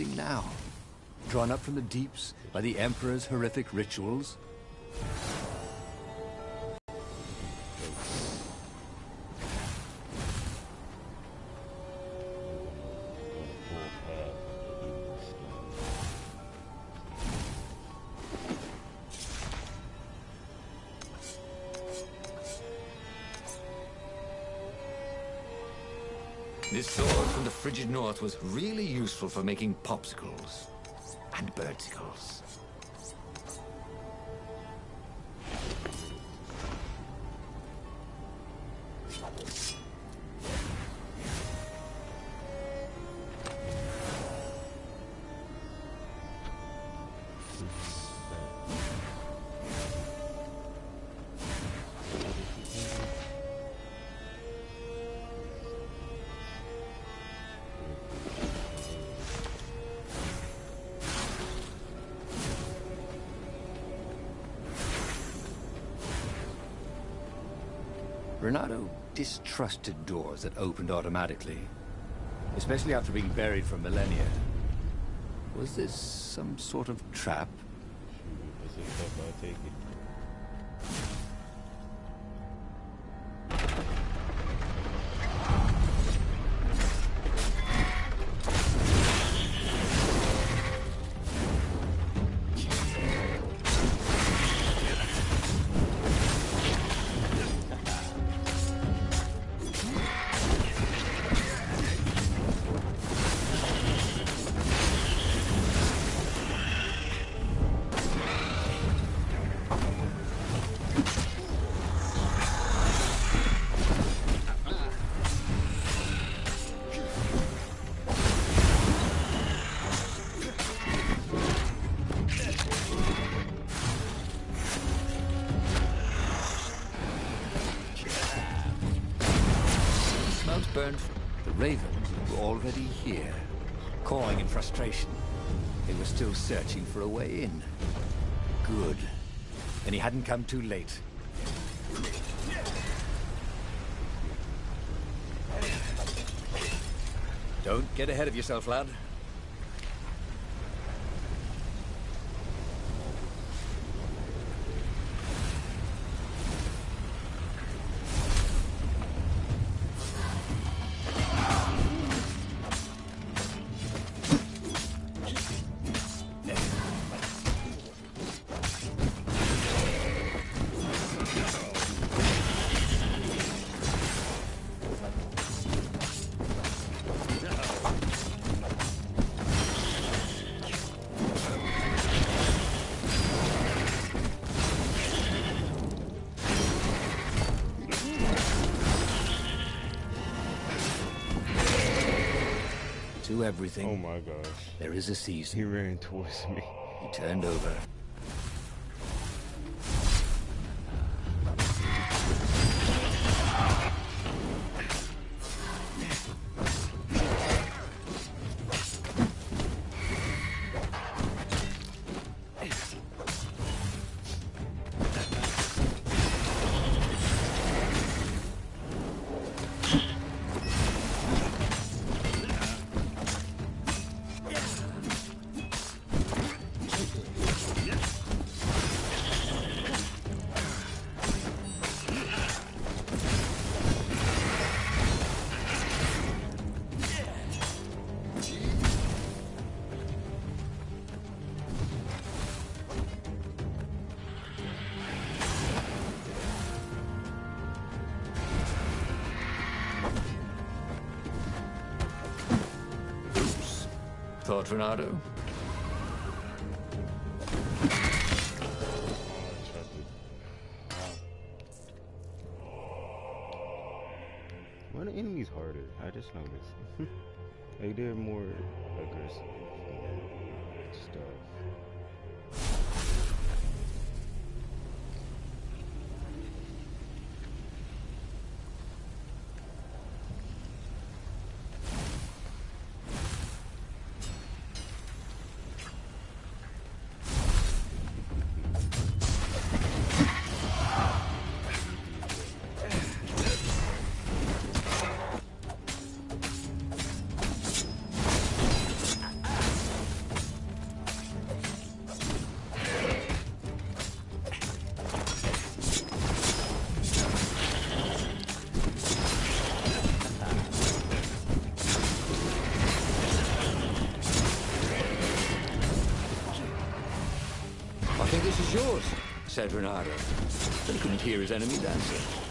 now, drawn up from the deeps by the Emperor's horrific rituals? This sword from the frigid north was really useful for making popsicles and birdsicles. Renato distrusted doors that opened automatically, especially after being buried for millennia. Was this some sort of trap? I'll take it. Burned. The Ravens were already here, cawing in frustration. They were still searching for a way in. Good. And he hadn't come too late. Don't get ahead of yourself, lad. To everything. Oh my gosh. There is a season. He ran towards me. He turned over. Thought, Renato? Why are the enemies harder? I just noticed. Like they're more aggressive stuff. place is yours, said Reynardo. But he couldn't hear his enemy's answer.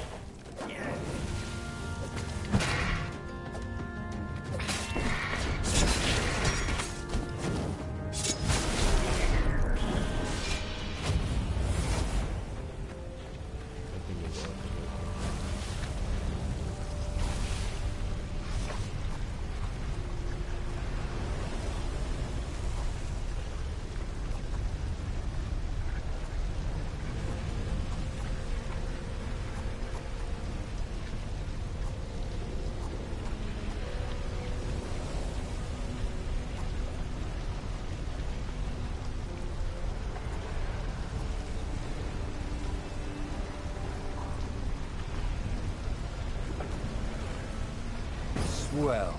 Well,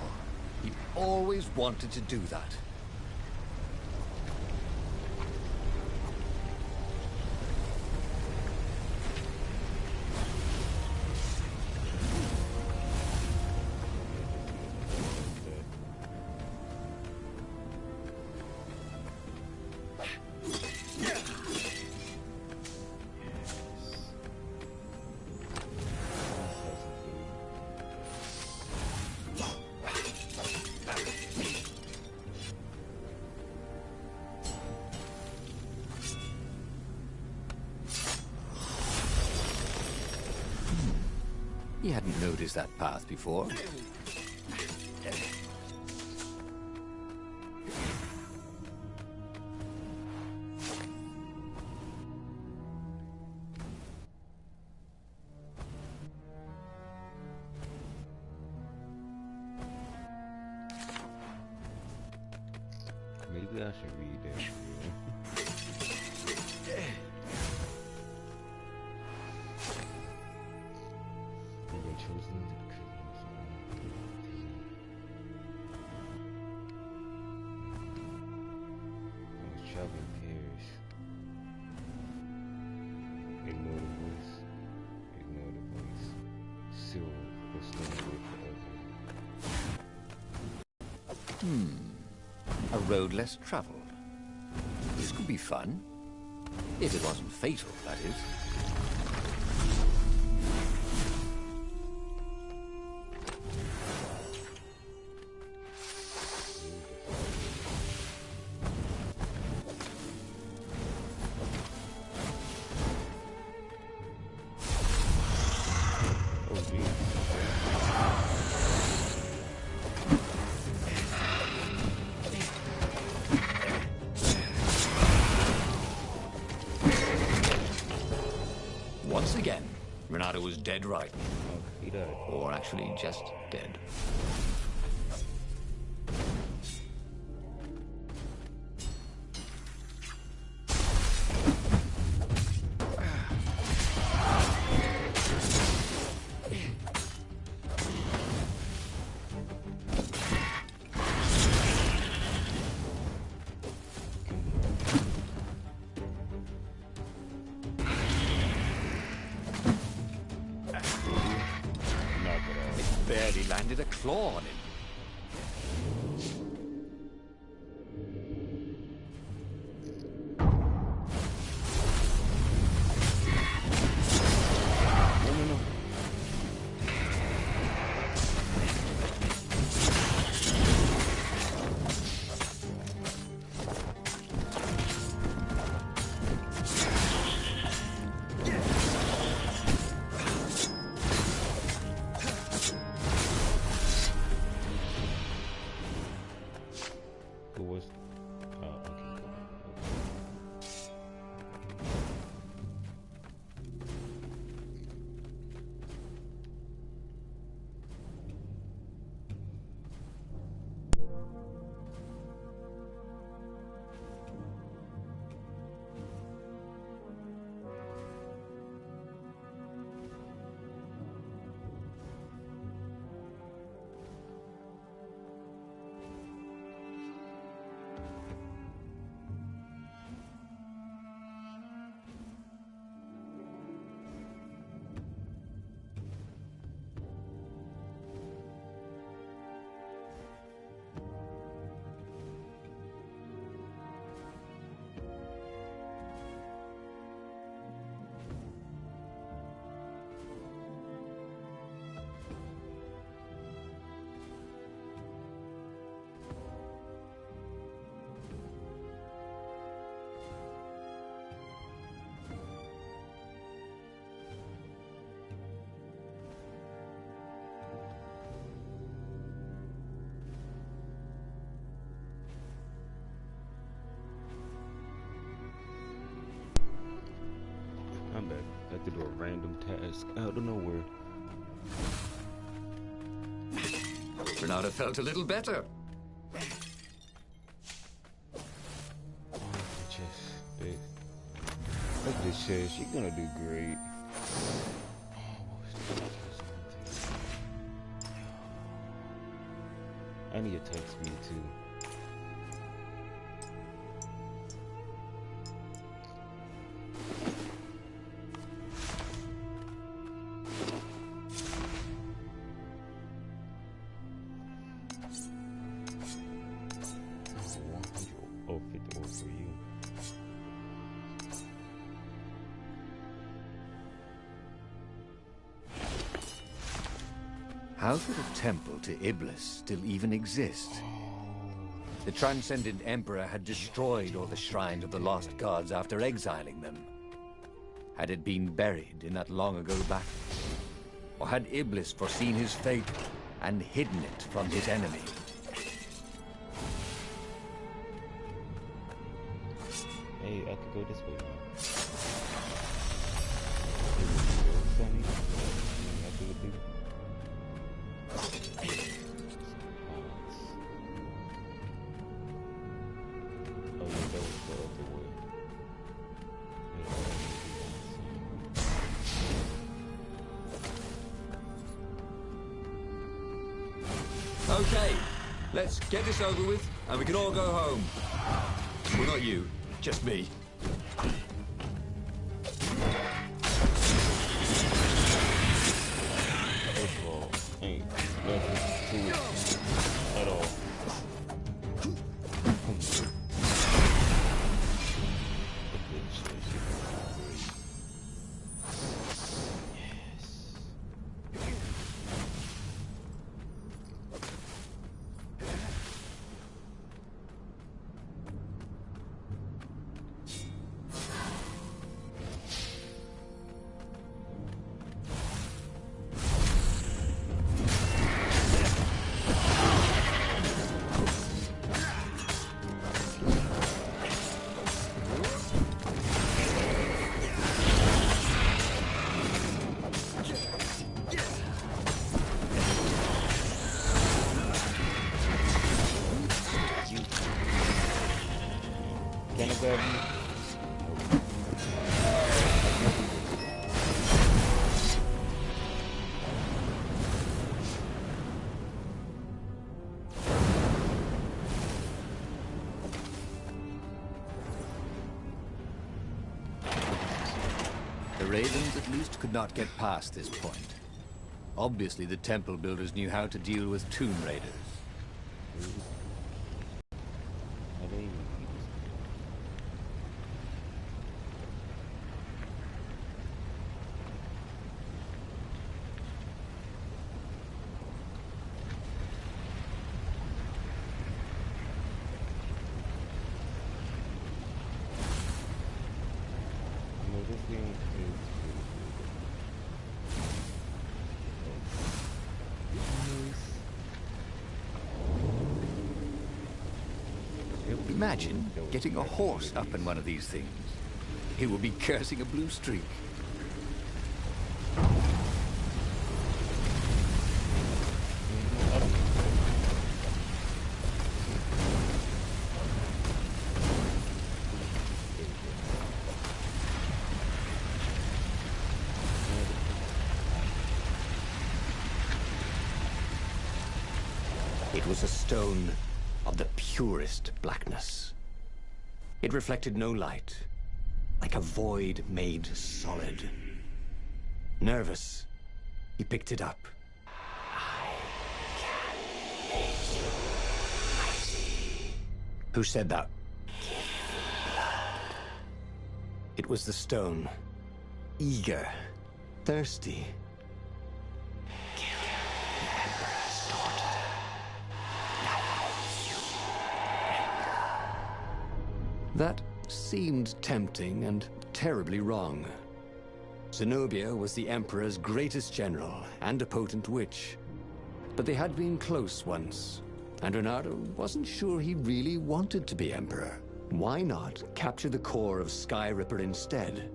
he always wanted to do that. He hadn't noticed that path before. Maybe I should read that. Chosen to the I was traveling pairs. Ignore the voice. Ignore the voice. Still, it's not good forever. A road less traveled. This could be fun. If it wasn't fatal, that is. Once again, Reynardo was dead right. Oh, he died. Or actually just dead. Barely landed a claw on him. Who was? Oh, okay. random task out of nowhere. Renata felt a little better. Like this chest, she's gonna do great. I need attack speed too. Oh, 50 more for you. How could a temple to Iblis still even exist? The Transcendent Emperor had destroyed all the shrines of the lost gods after exiling them. Had it been buried in that long-ago battle? Or had Iblis foreseen his fate and hidden it from his enemy? Hey, I could go this way now. Okay, let's get this over with, and we can all go home. Well, not you, just me. Football ain't nothing to it at all. Can I grab you? The Ravens at least could not get past this point. Obviously, the temple builders knew how to deal with Tomb Raiders. I didn't even see this. No, this game is pretty Imagine getting a horse up in one of these things. He will be cursing a blue streak. It was a stone of the purest blackness. It reflected no light, like a void made solid. Nervous, he picked it up. I can make you mighty. Who said that? Give me blood. It was the stone. Eager, thirsty. Kill the Emperor's daughter. That seemed tempting and terribly wrong. Zenobia was the Emperor's greatest general and a potent witch. But they had been close once, and Renato wasn't sure he really wanted to be Emperor. Why not capture the core of Skyripper instead?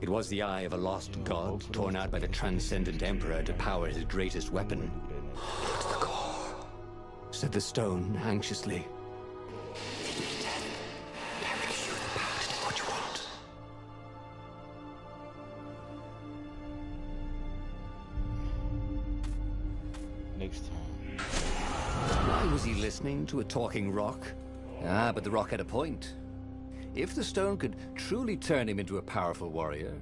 It was the eye of a lost god, torn out by the Transcendent Emperor to power his greatest weapon. It's the core, said the stone anxiously. If it is dead, that gives you the power to do what you want. Next time. Why was he listening to a talking rock? Ah, but the rock had a point. If the stone could truly turn him into a powerful warrior,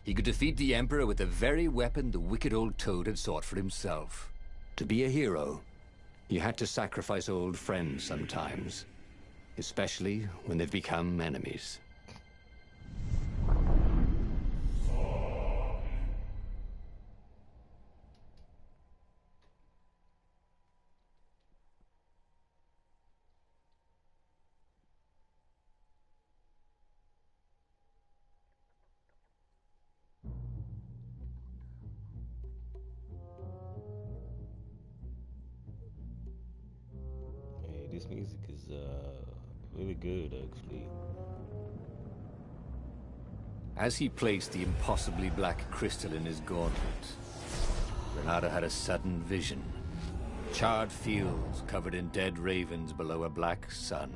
he could defeat the Emperor with the very weapon the wicked old toad had sought for himself. To be a hero, you had to sacrifice old friends sometimes, especially when they've become enemies. Hey, this music is really good actually. As he placed the impossibly black crystal in his gauntlet, Renato had a sudden vision. Charred fields covered in dead ravens below a black sun.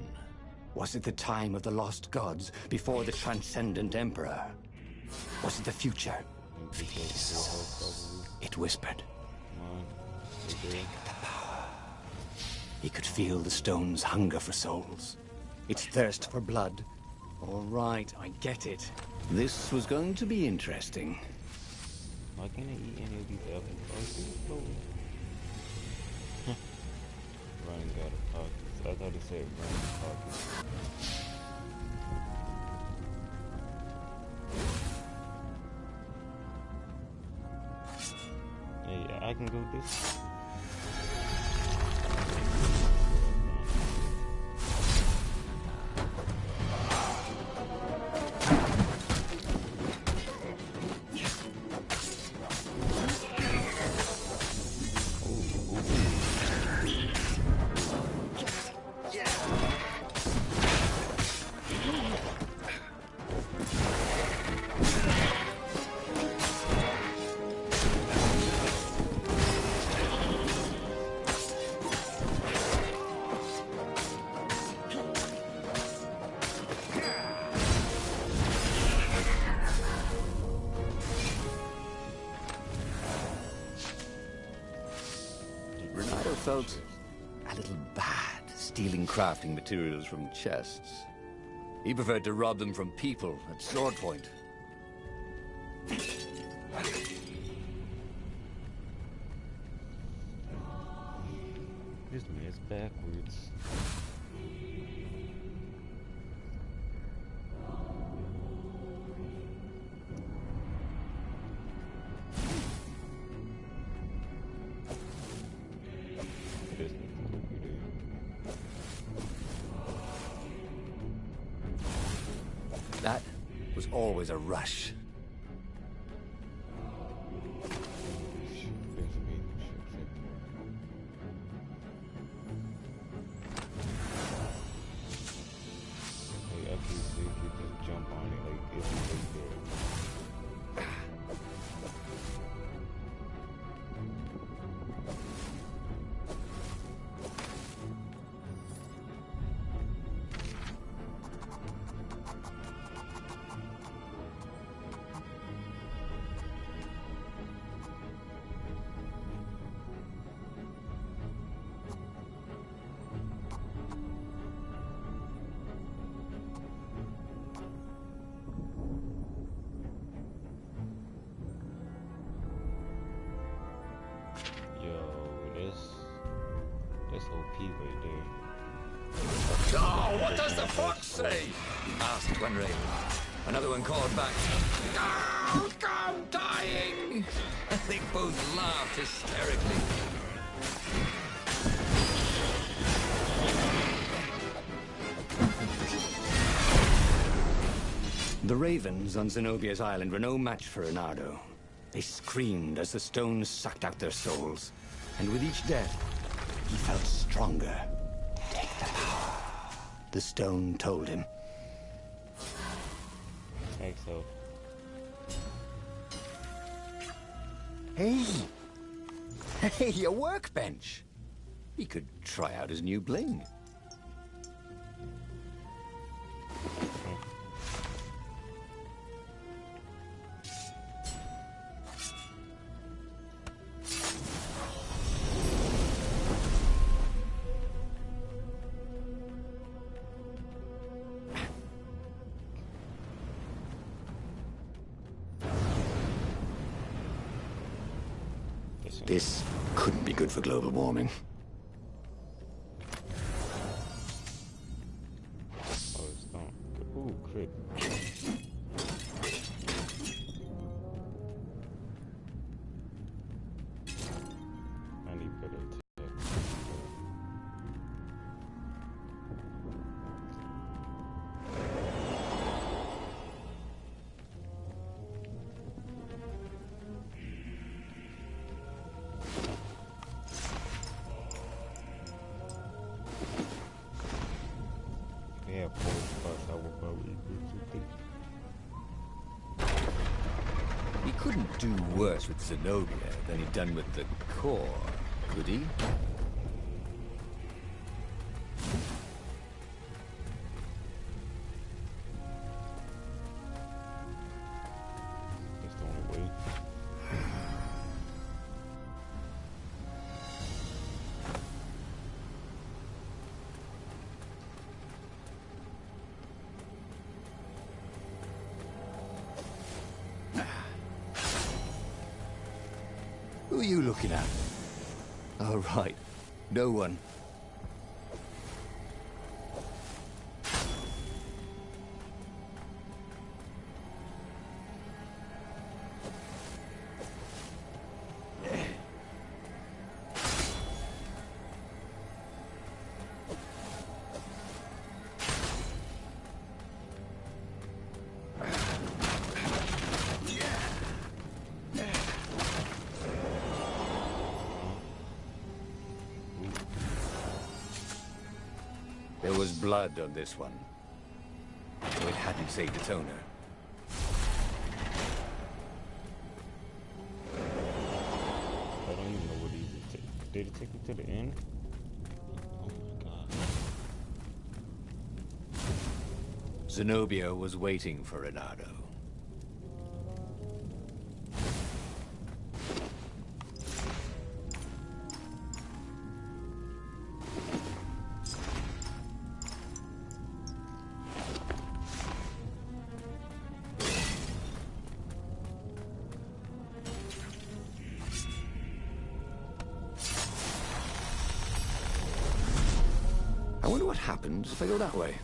Was it the time of the lost gods before the Transcendent Emperor? Was it the future? Feed his souls, it whispered. Take the power. He could feel the stone's hunger for souls, its thirst for blood. All right, I get it. This was going to be interesting. Why can't I eat any of these apples? Running out of pockets. I thought it said running pockets. Hey, I can go this. Felt a little bad stealing crafting materials from chests. He preferred to rob them from people at sword point. This man's backwards. That was always a rush. That's OP right there. Oh, what does the fox say? Asked one raven. Another one called back, "Don't come dying!" They both laughed hysterically. The ravens on Zenobia's island were no match for Renato. They screamed as the stones sucked out their souls. And with each death, he felt stronger. Take the power, the stone told him. Like so. Hey! Hey, a workbench! He could try out his new bling. This couldn't be good for global warming. Oh, it's gone. Ooh, crit. I need better attack. Yeah, 4 spots I will probably equal to 3. He couldn't do worse with Zenobia than he'd done with the core, could he? That's the only way. Who are you looking at? Oh, right. No one. There was blood on this one, so it hadn't saved its owner. I don't even know what he even took. Did it take me to the end? Oh my god. Zenobia was waiting for Renato. I wonder what happens if I go that way.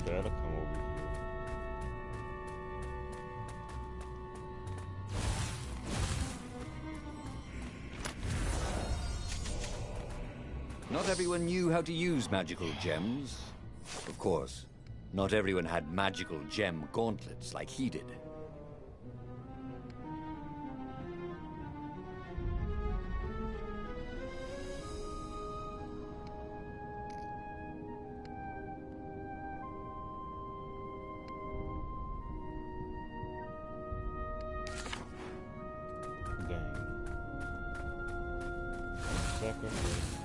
That'll come over here. Not everyone knew how to use magical gems. Of course, not everyone had magical gem gauntlets like he did. Dang. Sacrifice.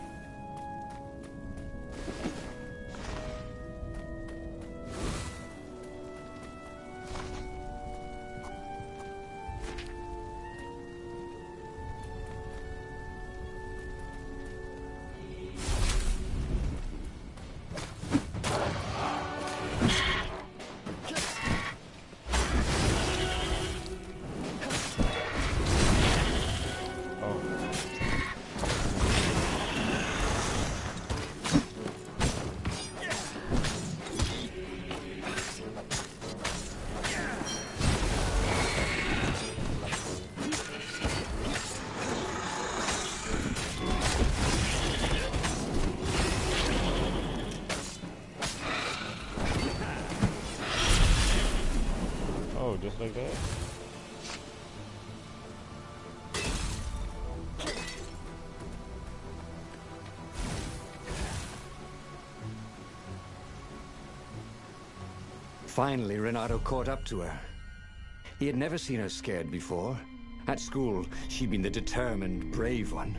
Oh. Just like that? Finally, Renato caught up to her. He had never seen her scared before. At school, she'd been the determined, brave one.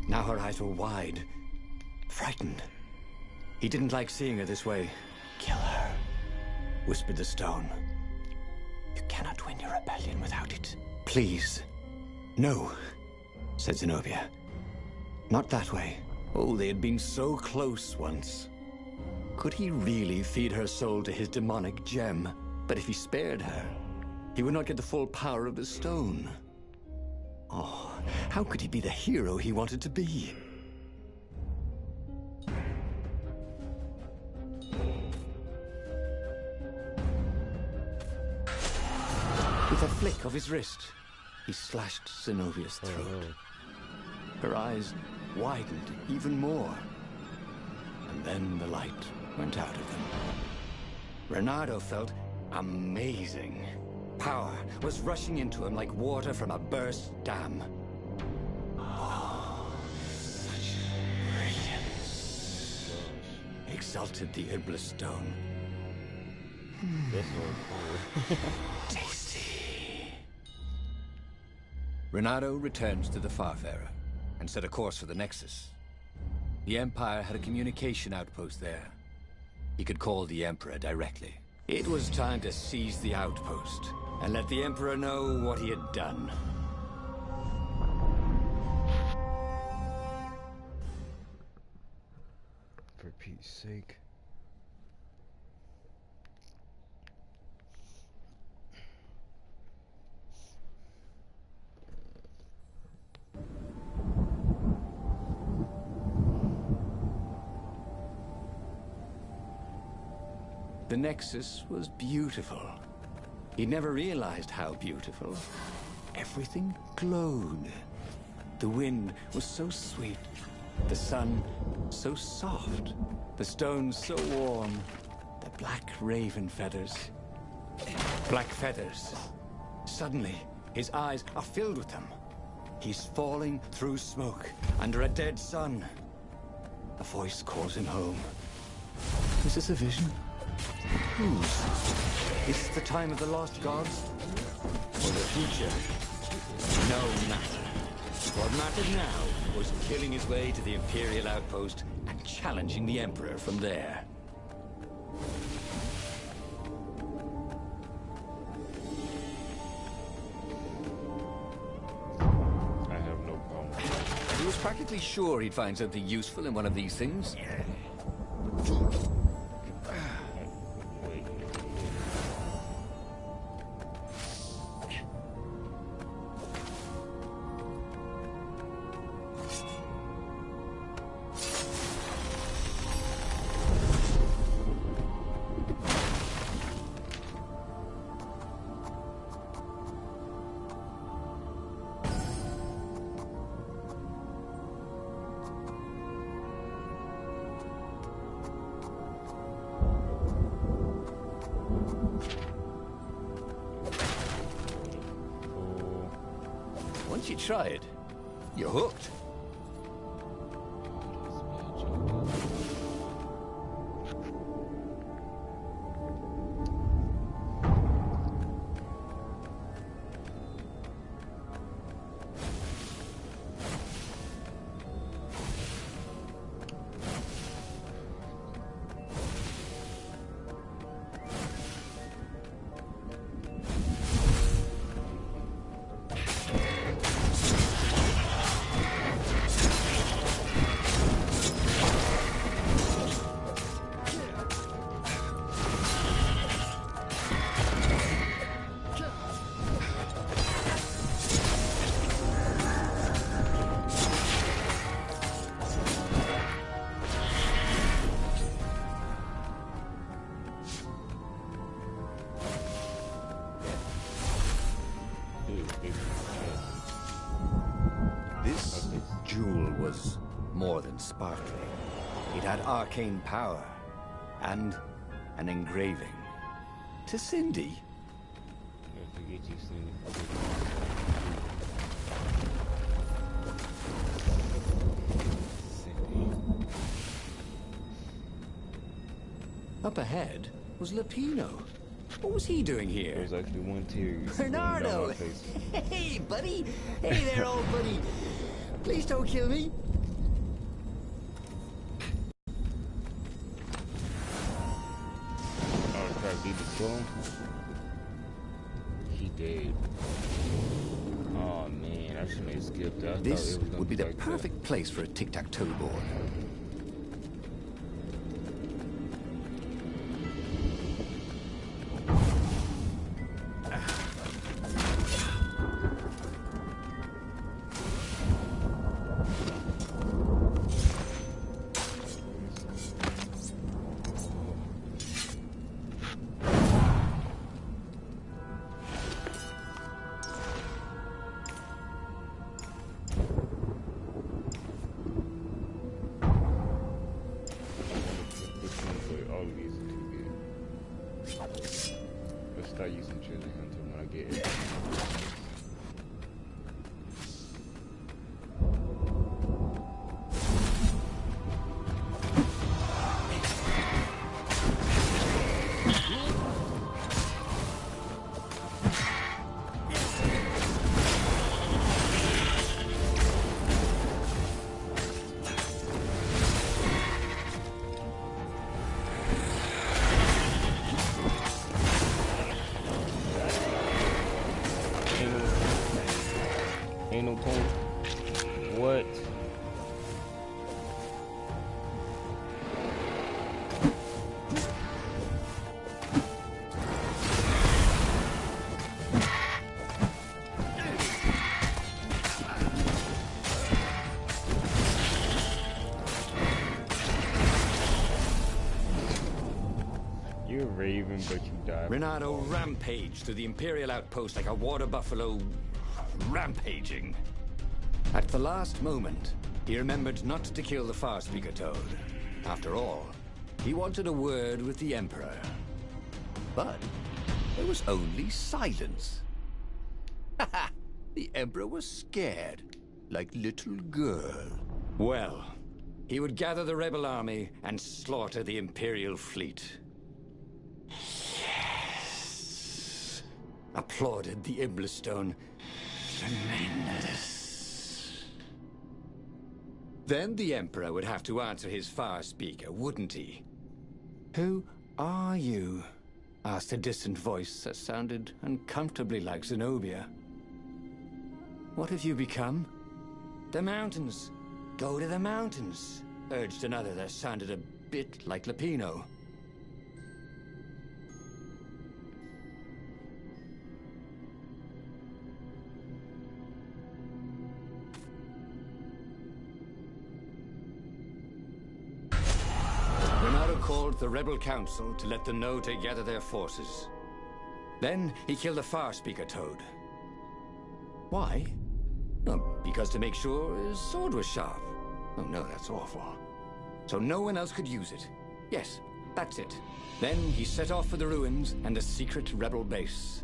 Now her eyes were wide, frightened. He didn't like seeing her this way. "Kill her," whispered the stone. "You cannot win your rebellion without it." "Please." "No," said Zenobia. "Not that way." Oh, they had been so close once. Could he really feed her soul to his demonic gem? But if he spared her, he would not get the full power of the stone. Oh, how could he be the hero he wanted to be? With a flick of his wrist, he slashed Zenobia's throat. Her eyes widened even more. And then the light went out of them. Renato felt amazing. Power was rushing into him like water from a burst dam. Oh, such brilliance, exulted the Iblis stone. That's so cool. Tasty. Renato returned to the Farfarer and set a course for the Nexus. The Empire had a communication outpost there. He could call the Emperor directly. It was time to seize the outpost and let the Emperor know what he had done. For Pete's sake. The Nexus was beautiful. He never realized how beautiful. Everything glowed. The wind was so sweet. The sun so soft. The stones so warm. The black raven feathers. Black feathers. Suddenly, his eyes are filled with them. He's falling through smoke, under a dead sun. A voice calls him home. Is this a vision? Whose? Is it the time of the lost gods? Or the future? No matter. What mattered now was killing his way to the Imperial outpost and challenging the Emperor from there. I have no problem. He was practically sure he'd find something useful in one of these things. Wait. Once you try it, you're hooked. This jewel was more than sparkling. It had arcane power and an engraving. To Cindy, Get you Cindy. Up ahead was Lapino. What was he doing here? There's actually one tear. Bernardo! Hey, buddy! Hey there, old buddy! Please don't kill me! Oh crap, did he kill him? He did. Oh man, I shouldn't have skipped that. This would be the perfect place for a tic-tac-toe board. Start using treasure hunter when I get it. Ain't no point. What? You're a raven, but you die. Reynardo rampaged through the Imperial outpost like a water buffalo rampaging. At the last moment, he remembered not to kill the Farspeaker Toad. After all, he wanted a word with the Emperor. But there was only silence. The Emperor was scared, like little girl. Well, he would gather the rebel army and slaughter the Imperial fleet. Yes! Applauded the Iblistone. Tremendous. Then the Emperor would have to answer his Farspeaker, wouldn't he? Who are you? Asked a distant voice that sounded uncomfortably like Zenobia. What have you become? The mountains. Go to the mountains, urged another that sounded a bit like Lapino. Called the Rebel Council to let them know to gather their forces. Then he killed the Farspeaker Toad. Why? Oh, because to make sure his sword was sharp. Oh no, that's awful. So no one else could use it. Yes, that's it. Then he set off for the ruins and a secret rebel base.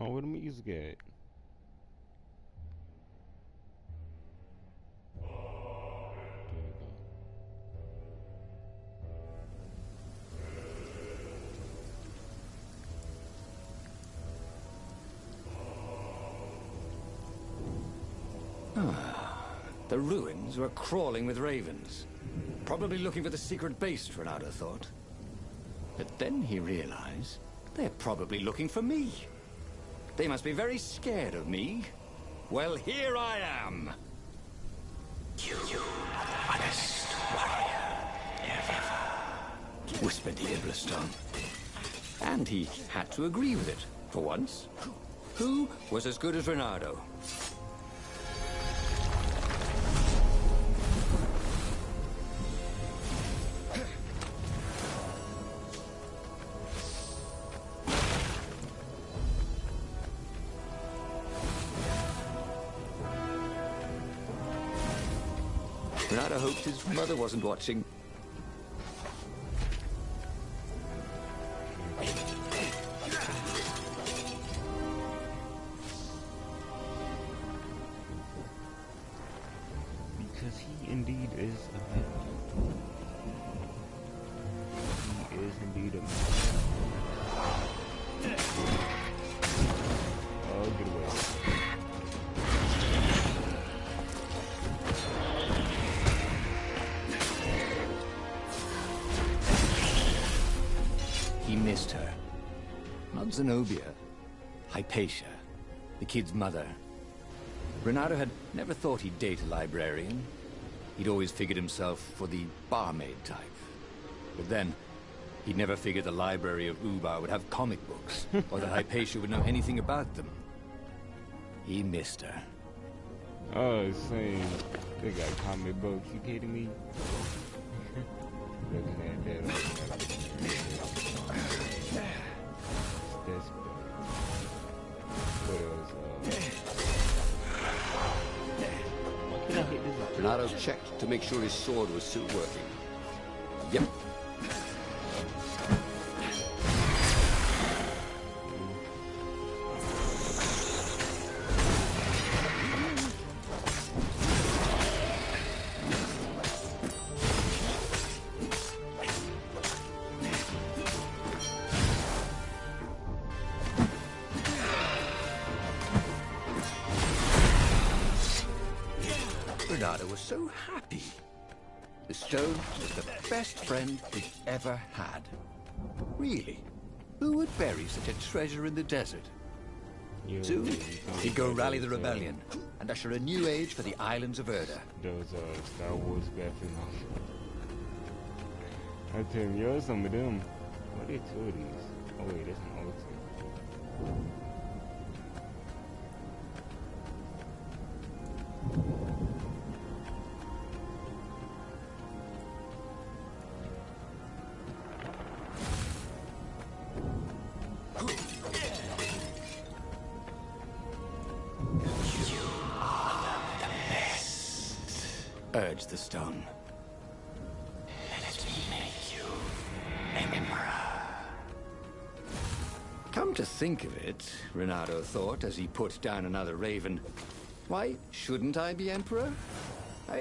Oh, where the music at? The ruins were crawling with ravens. Probably looking for the secret base, Reynardo thought. But then he realized they're probably looking for me. They must be very scared of me. Well, here I am. You are the finest warrior ever, whispered the Iblistone. And he had to agree with it, for once. Who was as good as Reynardo? Renato hoped his mother wasn't watching. Because he indeed is a man. He is indeed a man. Oh, get away. He missed her. Not Zenobia. Hypatia, the kid's mother. Renato had never thought he'd date a librarian. He'd always figured himself for the barmaid type. But then, he'd never figured the library of Ubar would have comic books, or that Hypatia would know anything about them. He missed her. Oh, same. They got comic books. You kidding me? Looking at that. That's what else? Why can't I hit this? Renato checked to make sure his sword was still working. Yep. Renato was so happy. The stone was the best friend he'd ever had. Really? Who would bury such a treasure in the desert? Soon, he'd go rally the rebellion and usher a new age for the islands of Erda. Those Star Wars battles. I tell you, yo, some of them. What are two of these? Oh wait, that's an old two. Urged the stone. Let me make you Emperor. Come to think of it, Renato thought as he put down another raven, why shouldn't I be Emperor?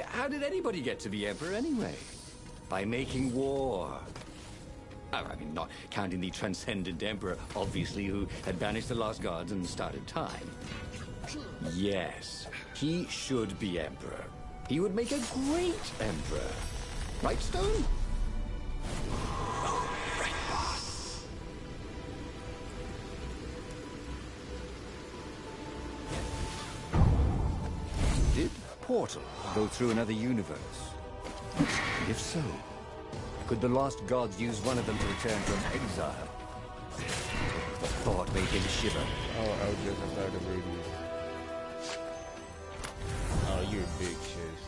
How did anybody get to be Emperor anyway? By making war. I mean, not counting the transcendent Emperor, obviously, who had banished the lost gods and started time. Yes, he should be Emperor. He would make a great Emperor. Right, Stone? Right, boss. Did Portal go through another universe? If so, could the lost gods use one of them to return from exile? The thought made him shiver. Oh, I was just outside the radius. Oh, you're a big chest.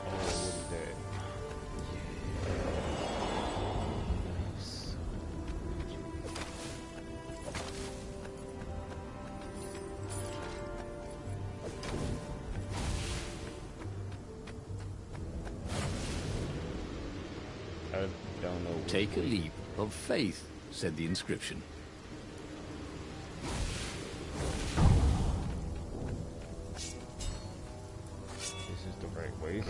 Oh, what is that? Yes. I don't know. Take a leap of faith, said the inscription. Way.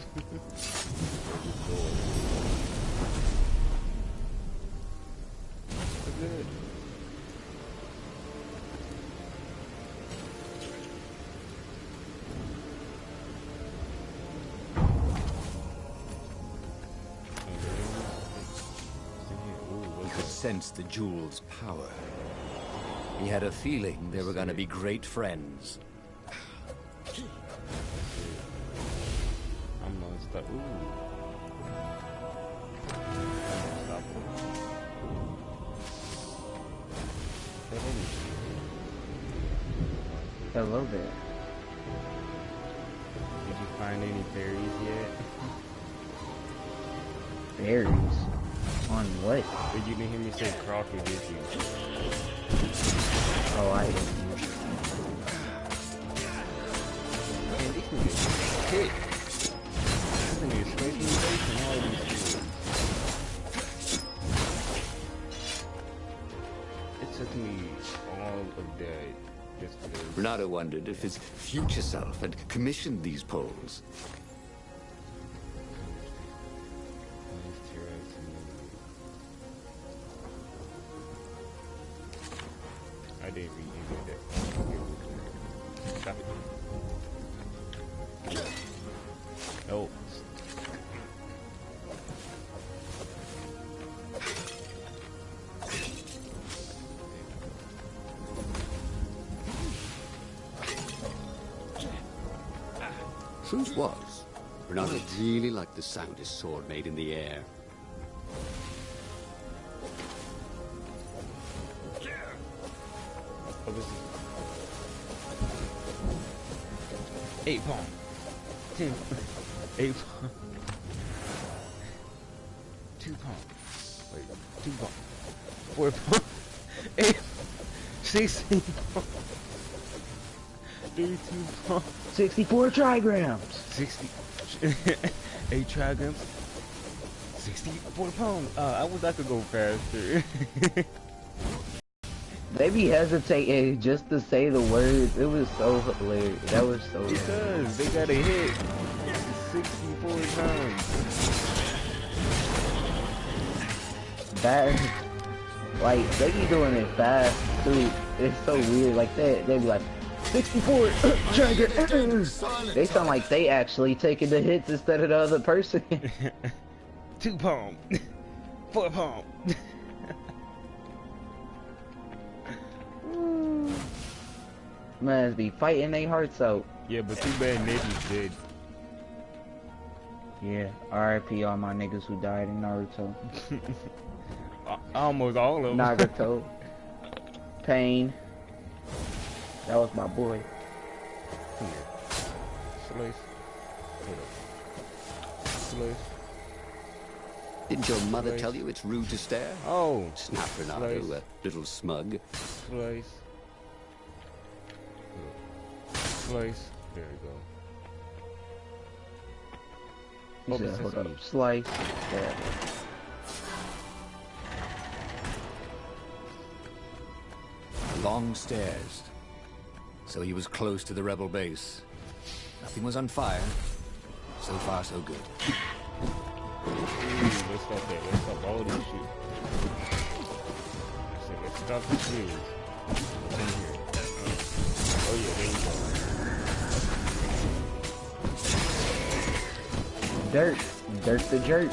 Good. He could sense the jewel's power. He had a feeling they were going to be great friends. But, ooh. Hello there. Did you find any berries yet? Berries? On what? But you didn't hear me say coffee, did you? Oh, I didn't. Man, this nigga is sick. This nigga is died. Just because. Renato wondered if his future self had commissioned these poles. I didn't read any of that. Stop it. Oh. Truth was, Renato really liked the sound his sword made in the air. Oh, this is 8 palm. 10. 8 palm. 2 palm. Wait, 2 palm. 4 palm. 8. 16 palm. 32 palm. 64 trigrams. 60. 8 trigrams. 64 pounds. I wish I could go faster. They be hesitating just to say the words. It was so hilarious. That was so hilarious. Because they got a hit 64 times. That, like, they be doing it fast too. It's so weird. Like they be like 64 trigger. They sound like they actually taking the hits instead of the other person. 2 palm. 4 palm. Man, be fighting their hearts out. Yeah, but too bad Neji's dead. Yeah, RIP all my niggas who died in Naruto. Almost all of them. Nagato. Pain. That was my boy. Come here. Slice. Hold up. Slice. Didn't your mother Slice. tell you it's rude to stare? Oh. Snapped Renato, Slice. a little smug. Slice. Slice. There we go. He Open said, hold sesame. up. Slice. Yeah. Long stairs. So he was close to the rebel base. Nothing was on fire. So far, so good. Let's stop that. Let's stop all this shit. So let's stop the shield. What's in here? Oh yeah, there you go. Dirt. Dirt the jerk.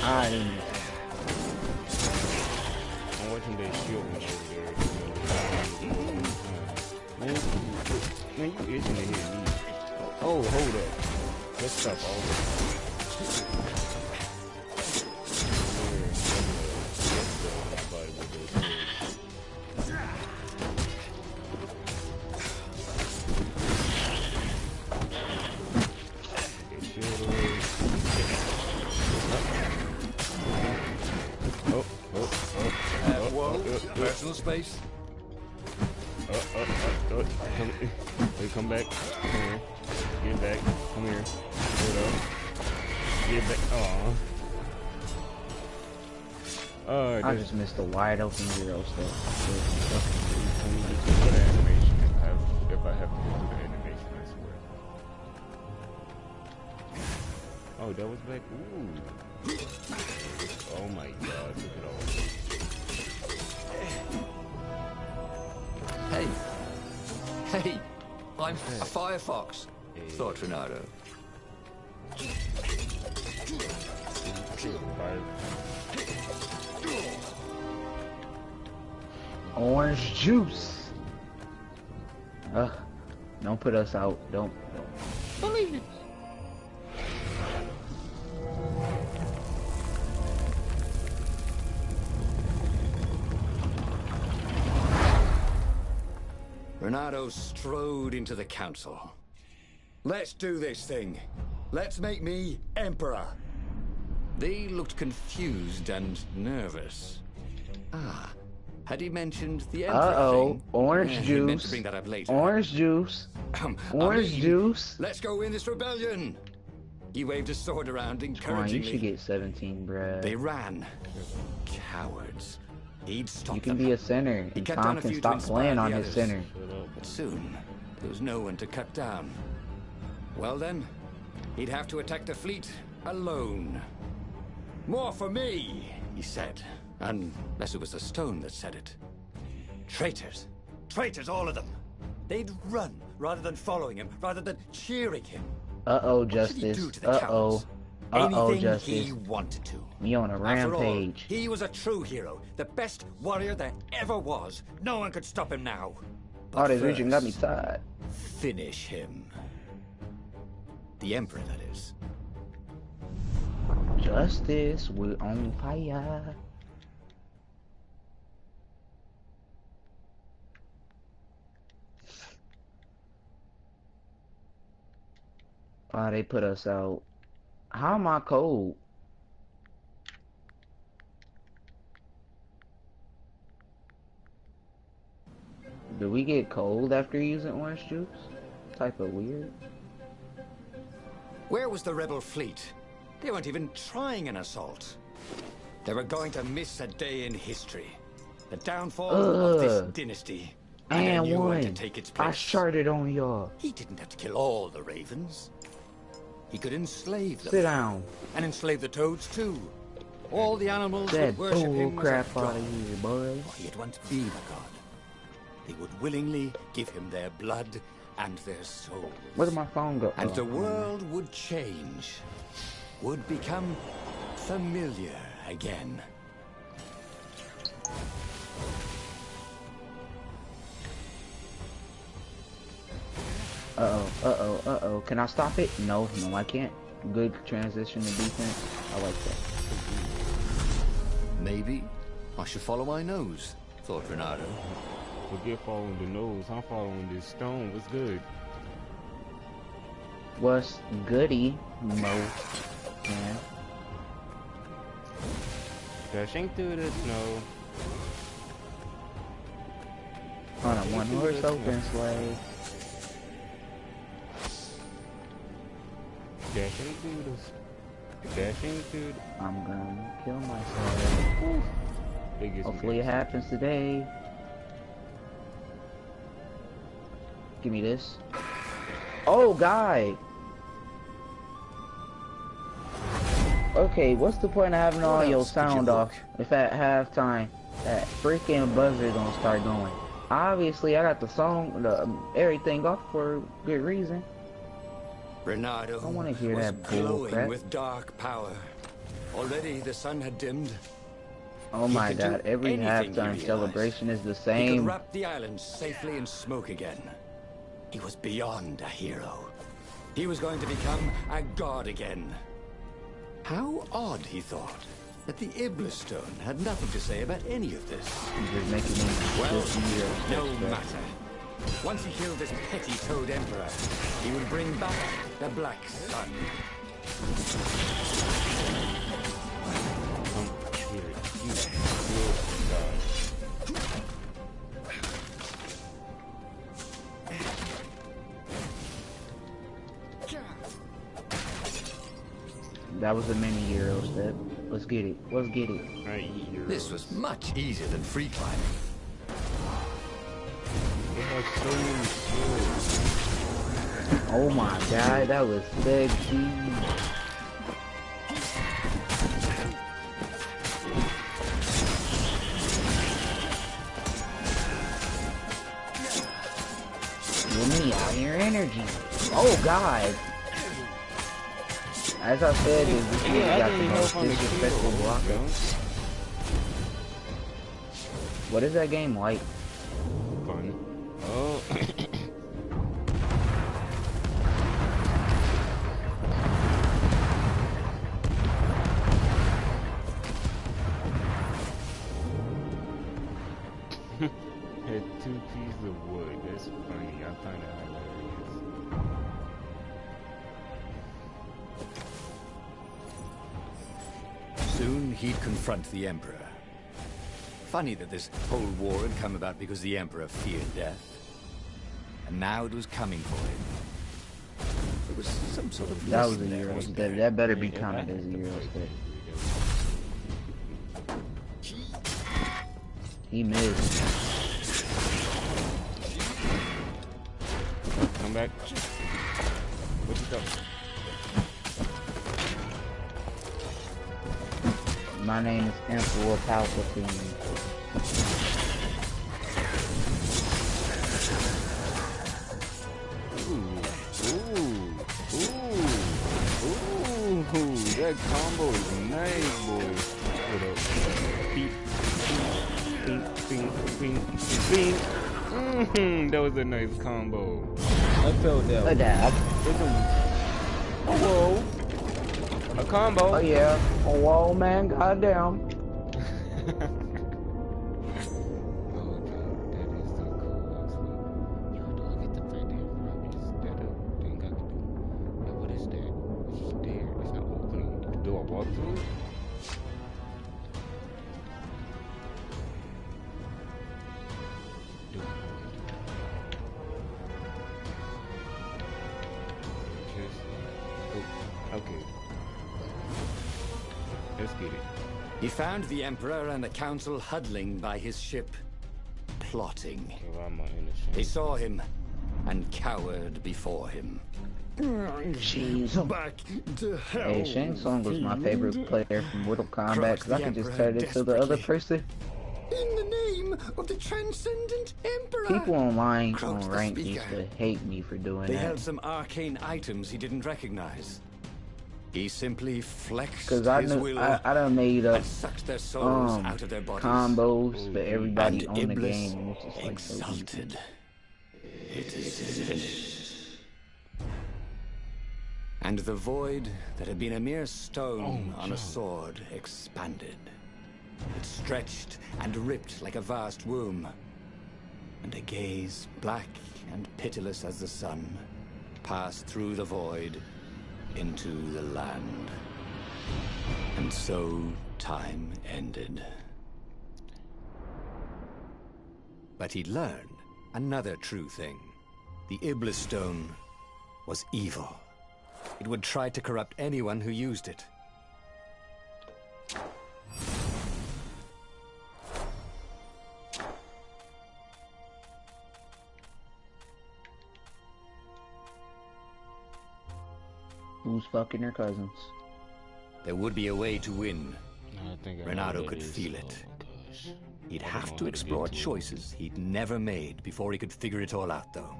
I'm watching that shield one over there. Man, you itching to hit me. Oh, hold up. Let's stop all this. Personal space. Come back. Come here. Get back. Come here. Hold up. Get back. Aww. I just missed the wide open zero stuff. What animation if I have to do the animation, I swear. Oh, that was back. Ooh. Oh my god, look at all this. Hey! Hey! I'm a Firefox, thought Renato. Orange juice. Ugh. Don't put us out. Don't. Believe it. Renato strode into the council. Let's do this thing. Let's make me emperor. They looked confused and nervous. Ah, had he mentioned the emperor thing? Orange He juice. meant to bring that up later. Orange juice. Orange juice. Let's go win this rebellion. He waved his sword around Come on, you encouragingly. should get 17, bruh. They ran. Cowards. He'd stop You can them. be a center, He and cut Tom down a can few to stop inspire playing the on his others. center. But soon, there was no one to cut down. Well then, he'd have to attack the fleet alone. More for me, he said. Unless it was the stone that said it. Traitors. Traitors, all of them. They'd run rather than following him, rather than cheering him. Uh-oh, What should he do Justice. to the cowards? Uh-oh, Anything Justice. he wanted to. Me on a After all, rampage. he was a true hero, the best warrior there ever was. No one could stop him now. Oh, But this region got me first, tied. finish him. The Emperor, that is. Justice, we're on fire. Oh, they put us out. How am I cold? Do we get cold after using orange juice? Type of weird. Where was the rebel fleet? They weren't even trying an assault. They were going to miss a day in history. The downfall of this dynasty. And a And new one to one. take its I place. sharded on y'all. He didn't have to kill all the ravens. He could enslave them. Sit down. And enslave the toads too. All the animals That would worship bull him crap as a out god. of here, boy. For he had once been a god. They would willingly give him their blood and their souls. Where did my phone go? And Oh, the world would change. Would become familiar again. Uh-oh. Can I stop it? No, I can't. Good transition to defense. I like that. Maybe I should follow my nose, thought Renato. Forget following the nose. I'm following this stone. What's good? What's goody, Mo? Man. Dashing through the snow. On a one-horse open sleigh. Dashing through the... Dashing through the... I'm gonna kill myself. Biggest Hopefully it happens today. Give me this. Oh, guy! Okay, what's the point of having What all your else did you sound look? off if at halftime that freaking buzzer don't start going? Obviously, I got the song, everything off for good reason. Renato I wanna hear was that bull glowing crap. with dark power. Already the sun had dimmed. Oh He my could do god, every anything, he halftime realized. celebration is the He could same. wrap the island safely in smoke again. He was beyond a hero. He was going to become a god again. How odd, he thought, that the Iblis Stone had nothing to say about any of this. You're just making me Well, just hear no steps back. matter. Once he killed this petty Toad Emperor, he would bring back the Black Sun. Here, you will die. That was a mini Euro step. Let's get it. Let's get it. I eat your... This was much easier than free climbing. It has so many skills. Oh my god, that was sexy. Give me all your energy. Oh god. As I said, this Yeah, nigga I got didn't the help most on the disrespectful keyboard. blocker. What is that game like? Fun. Oh. Had 2 pieces of wood. That's funny. I find that hilarious. Soon he'd confront the Emperor. Funny that this whole war had come about because the Emperor feared death. And now it was coming for him. There was some sort of That was a lesson there, Euro wasn't step. there? That better be Yeah, counted I as a had to Euro fight step. that. He missed. Come back. What you got? My name is Emperor Palpatine. Ooh, that combo is nice, boy. Hold up. Beep, beep, beep, beep, beep. That was a nice combo. I felt that. A dab. Oh, whoa. A combo. Oh yeah. Oh whoa, man. Goddamn. Okay. Let's get it. He found the Emperor and the Council huddling by his ship, plotting. They saw him and cowered before him. Jeez. Back to hell. Hey, Shang Tsung was my favorite player from Mortal Kombat because I could just turn it to the other person. In the name of the Transcendent Emperor! People online on Croaked the rank speaker. used to hate me for doing They that. held some arcane items he didn't recognize. He simply flexed Cause I his knew will I done made up and sucked their souls out of their bodies. combos for everybody And on the Iblis game, and it's just like so easy. exulted. It is finished. And the void that had been a mere stone on a sword expanded. It stretched and ripped like a vast womb. And a gaze, black and pitiless as the sun, passed through the void into the land. And so time ended. But he'd learned another true thing. The Iblis Stone was evil. It would try to corrupt anyone who used it. Who's fucking their cousins? There would be a way to win. I think I know Renato what could that is. feel it. Oh, gosh. He'd I don't know have how to to explore get to it. choices he'd never made before he could figure it all out, though.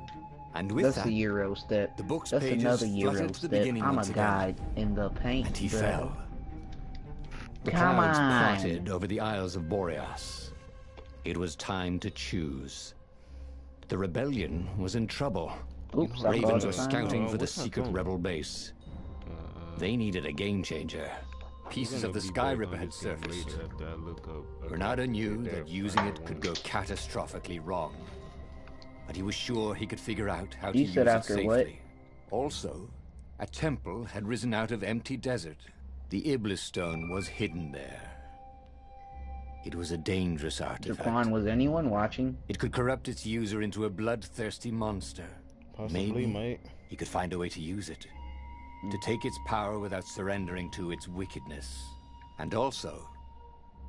And with That's that, a Euro step. the book's That's pages another Euro fluttered to the step. beginning I'm a once again. guide in the paint. and he bro. fell. The Come clouds on. parted over the Isles of Boreas. It was time to choose. The rebellion was in trouble. Oops, I Ravens called were it. scouting for the what's my secret phone? rebel base. They needed a game changer. Pieces of the Sky Ripper had surfaced. Renato knew that using it could go catastrophically wrong. But he was sure he could figure out how to You use said it after safely. what? Also, a temple had risen out of empty desert. The Iblis Stone was hidden there. It was a dangerous artifact. Jaquan, was anyone watching? It could corrupt its user into a bloodthirsty monster. Possibly, Maybe mate. he could find a way to use it. To take its power without surrendering to its wickedness. And also,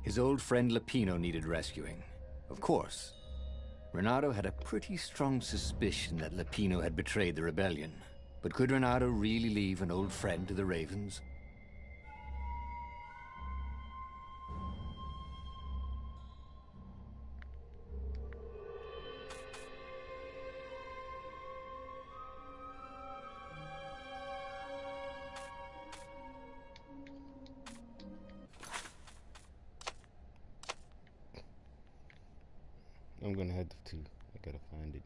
his old friend Lapino needed rescuing. Of course, Renato had a pretty strong suspicion that Lapino had betrayed the rebellion. But could Renato really leave an old friend to the Ravens? I'm gonna have to. I gotta find it.